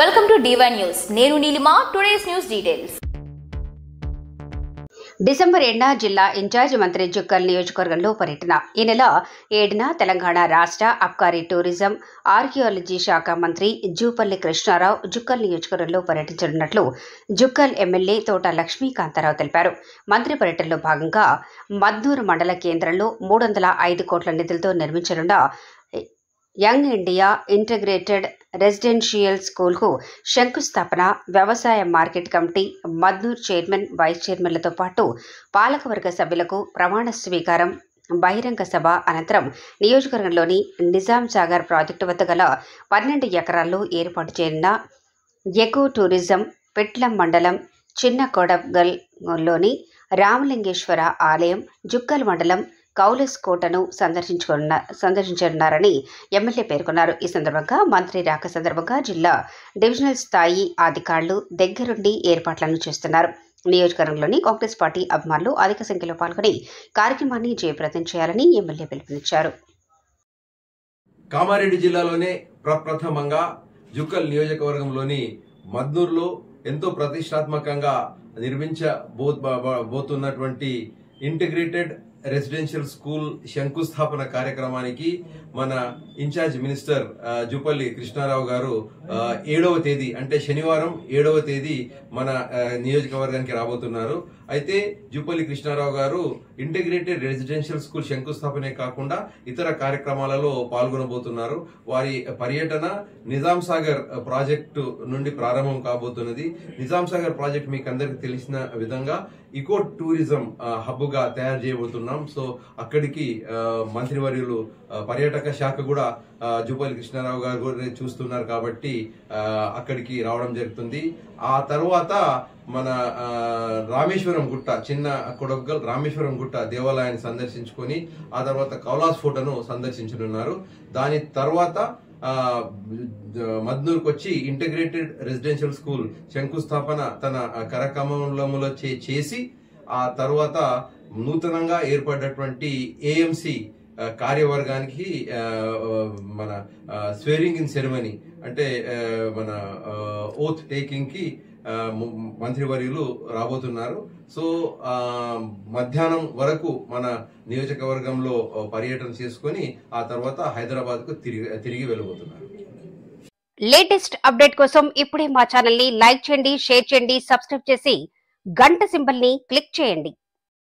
Welcome to D1 news. నేను Neelima. Today's news details. December 8న జిల్లా ఇన్ఛార్జ్ మంత్రి జుక్కల్ నియోజకవర్గంలో పర్యటన. ఈ నెల 7న తెలంగాణ రాష్ట్ర అబ్కారీ టూరిజం ఆర్కియాలజీ శాఖ మంత్రి జూపల్లి కృష్ణారావు జుక్కల్ నియోజకవర్గంలో పర్యటించనున్నట్లు జుక్కల్ ఎమ్మెల్యే తోట లక్ష్మీకాంతారావు తెలిపారు. మంత్రి పర్యటనలో భాగంగా మద్దూరు మండల కేంద్రంలో 305 కోట్ల నిధులతో నిర్మించనున్న యంగ్ ఇండియా ఇంటిగ్రేటెడ్ రెసిడెన్షియల్ స్కూల్కు శంకుస్థాపన, వ్యవసాయ market committee, Maddur chairman, vice చైర్మన్లతో పాటు పాలకవర్గ సభ్యులకు ప్రమాణ స్వీకారం, బహిరంగ సభ అనంతరం నియోజకవర్గంలోని నిజాం సాగర్ ప్రాజెక్టు వద్ద గల 12 ఎకరాల్లో ఏర్పాటు చేయనున్న ఎకో టూరిజం పెట్లం మండలం చిన్న కొడగల్లోని రామలింగేశ్వర ఆలయం, జుక్కల్ మండలం కౌలస్ కోటను సందర్శించనున్నారని ఎమ్మెల్యే పేర్కొన్నారు. ఈ సందర్భంగా మంత్రి రాక సందర్భంగా జిల్లా డివిజనల్ స్థాయి అధికారులు దగ్గరుండి ఏర్పాట్లను చేస్తున్నారు. నియోజకవర్గంలోని కాంగ్రెస్ పార్టీ అభిమానులు అధిక సంఖ్యలో పాల్గొని కార్యక్రమాన్ని జయప్రదం చేయాలని ఎమ్మెల్యే పిలుపునిచ్చారు. కామారెడ్డి జిల్లాలోనే ప్రప్రథమంగా జుక్కల్ నియోజకవర్గంలోని మద్దూరులో ఎంతో ప్రతిష్టాత్మకంగా నిర్మించబోతున్నటువంటి ఇంటిగ్రేటెడ్ రెసిడెన్షియల్ స్కూల్ శంకుస్థాపన కార్యక్రమానికి మన ఇన్ఛార్జ్ మినిస్టర్ జూపల్లి కృష్ణారావు గారు 7వ తేదీ అంటే శనివారం 7వ తేదీ మన నియోజకవర్గానికి రాబోతున్నారు. అయితే జూపల్లి కృష్ణారావు గారు ఇంటిగ్రేటెడ్ రెసిడెన్షియల్ స్కూల్ శంకుస్థాపనే కాకుండా ఇతర కార్యక్రమాలలో పాల్గొనబోతున్నారు. వారి పర్యటన నిజాం సాగర్ ప్రాజెక్టు నుండి ప్రారంభం కాబోతున్నది. నిజాం సాగర్ ప్రాజెక్ట్ మీకు అందరికి తెలిసిన విధంగా ఇకో టూరిజం హబ్ గా తయారు చేయబోతున్నాం. సో అక్కడికి మంత్రివర్యులు పర్యాటక శాఖ కూడా జూపల్లి కృష్ణారావు గారు చూస్తున్నారు కాబట్టి అక్కడికి రావడం జరుగుతుంది. ఆ తర్వాత మన రామేశ్వరం గుట్ట, చిన్న కొడగల్ రామేశ్వరం గుట్ట దేవాలయాన్ని సందర్శించుకొని ఆ తర్వాత కౌలాస్ ఫోటోను సందర్శించనున్నారు. దాని తర్వాత మద్దూరుకు వచ్చి ఇంటిగ్రేటెడ్ రెసిడెన్షియల్ స్కూల్ శంకుస్థాపన తన కరకమలములో చేసి ఆ తర్వాత నూతనంగా ఏర్పడినటువంటి ఏఎంసి కార్యవర్గానికి మన స్వేరింగ్ ఇన్ సెరమనీ అంటే మన ఓత్ టేకింగ్ కి మంత్రివర్యులు రాబోతున్నారు. సో మధ్యాహ్నం వరకు మన నియోజకవర్గంలో పర్యటన చేసుకుని ఆ తర్వాత హైదరాబాద్ కు తిరిగి వెళ్ళబోతున్నారు. లేటెస్ట్ అప్డేట్ కోసం ఇప్పుడే మా ఛానల్ ని లైక్ చేయండి, షేర్ చేయండి, సబ్స్క్రైబ్ చేసి గంట సింబల్ ని క్లిక్ చేయండి.